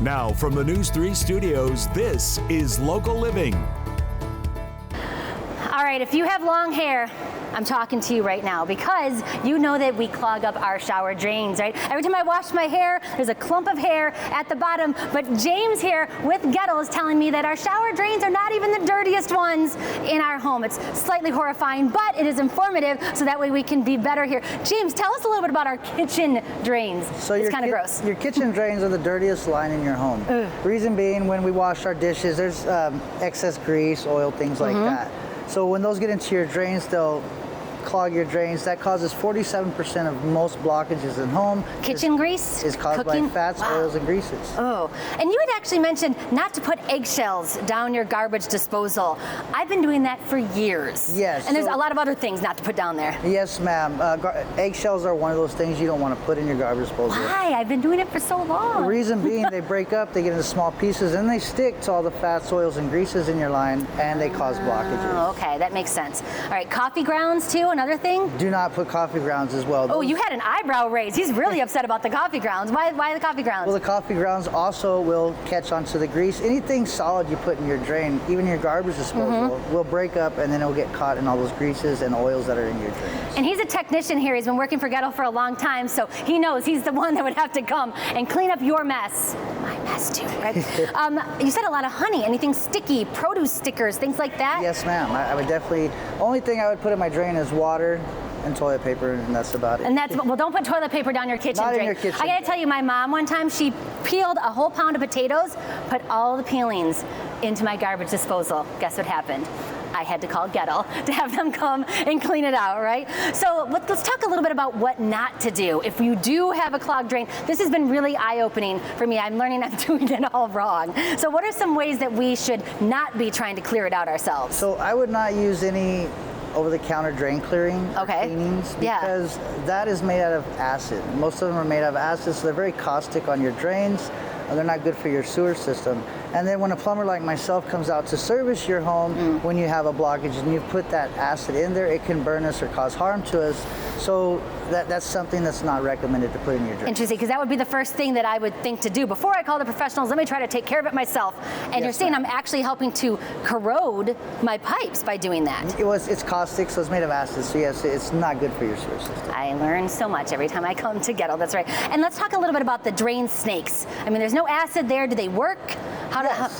Now from the News 3 studios, this is Local Living. All right, if you have long hair, I'm talking to you right now because you know that we clog up our shower drains, right? Every time I wash my hair, there's a clump of hair at the bottom. But James here with Goettl is telling me that our shower drains are not even the dirtiest ones in our home. It's slightly horrifying, but it is informative, so that way we can be better here. James, tell us a little bit about our kitchen drains. So it's kind of gross. Your kitchen drains are the dirtiest line in your home. Reason being, when we wash our dishes, there's excess grease, oil, things like that. So when those get into your drains, they'll clog your drains. That causes 47% of most blockages in home. Kitchen grease? Is caused by fats, oils, and greases. Oh, and you had actually mentioned not to put eggshells down your garbage disposal. I've been doing that for years. Yes. And there's a lot of other things not to put down there. Yes, ma'am. Eggshells are one of those things you don't want to put in your garbage disposal. Why? I've been doing it for so long. The reason being, they break up, they get into small pieces, and they stick to all the fats, oils, and greases in your line, and they cause blockages. Oh, okay, that makes sense. All right, coffee grounds too, another thing? Do not put coffee grounds as well. Oh, you had an eyebrow raise. He's really upset about the coffee grounds. Why the coffee grounds? Well, the coffee grounds also will catch onto the grease. Anything solid you put in your drain, even your garbage disposal, will break up, and then it'll get caught in all those greases and oils that are in your drains. And he's a technician here. He's been working for Goettl for a long time, so he knows he's the one that would have to come and clean up your mess. My mess too, right? You said a lot of honey. Anything sticky, produce stickers, things like that? Yes, ma'am. I would definitely, only thing I would put in my drain is water and toilet paper, and that's about it. And that's, well, don't put toilet paper down your kitchen Not drain. in your kitchen. I gotta tell you, my mom one time, she peeled a whole pound of potatoes, put all the peelings into my garbage disposal. Guess what happened? I had to call Goettl to have them come and clean it out, right? So let's talk a little bit about what not to do if you do have a clogged drain. This has been really eye-opening for me. I'm learning I'm doing it all wrong. So what are some ways that we should not be trying to clear it out ourselves? So I would not use any over-the-counter drain cleaning or cleanings, because that is made out of acid. Most of them are made out of acid, so they're very caustic on your drains. They're not good for your sewer system. And then when a plumber like myself comes out to service your home, when you have a blockage and you put that acid in there, it can burn us or cause harm to us. So that's something that's not recommended to put in your drain. Interesting, because that would be the first thing that I would think to do. Before I call the professionals, let me try to take care of it myself. And you're saying I'm actually helping to corrode my pipes by doing that. It's caustic, so it's made of acid. So yes, it's not good for your sewer system. I learn so much every time I come to Goettl, that's right. And let's talk a little bit about the drain snakes. I mean, there's no acid there. Do they work?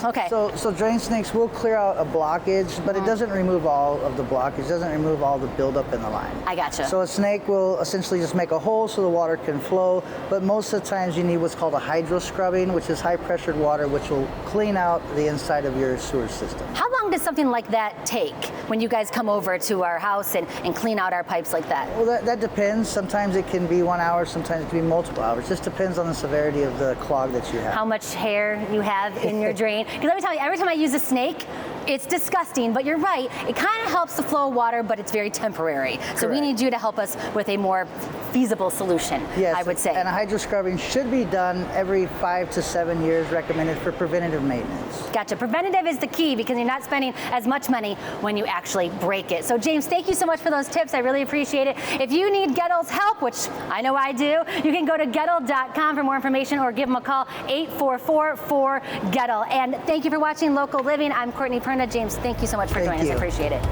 Okay. So drain snakes will clear out a blockage, but it doesn't remove all of the blockage. It doesn't remove all the buildup in the line. I gotcha. So a snake will essentially just make a hole so the water can flow, but most of the times you need what's called a hydro scrubbing, which is high pressured water, which will clean out the inside of your sewer system. How long does something like that take when you guys come over to our house and clean out our pipes like that? Well, that depends. Sometimes it can be 1 hour, sometimes it can be multiple hours. It just depends on the severity of the clog that you have. How much hair you have in your drain. Because let me tell you, every time I use a snake, it's disgusting, but you're right. It kind of helps the flow of water, but it's very temporary. So we need you to help us with a more feasible solution, I would say. And a hydro scrubbing should be done every 5 to 7 years, recommended for preventative maintenance. Gotcha. Preventative is the key because you're not spending as much money when you actually break it. So James, thank you so much for those tips. I really appreciate it. If you need Goettl's help, which I know I do, you can go to Goettl.com for more information or give them a call, 844-4-GOETTL. And thank you for watching Local Living. I'm Courtney Perna. James, thank you so much for joining us. I appreciate it.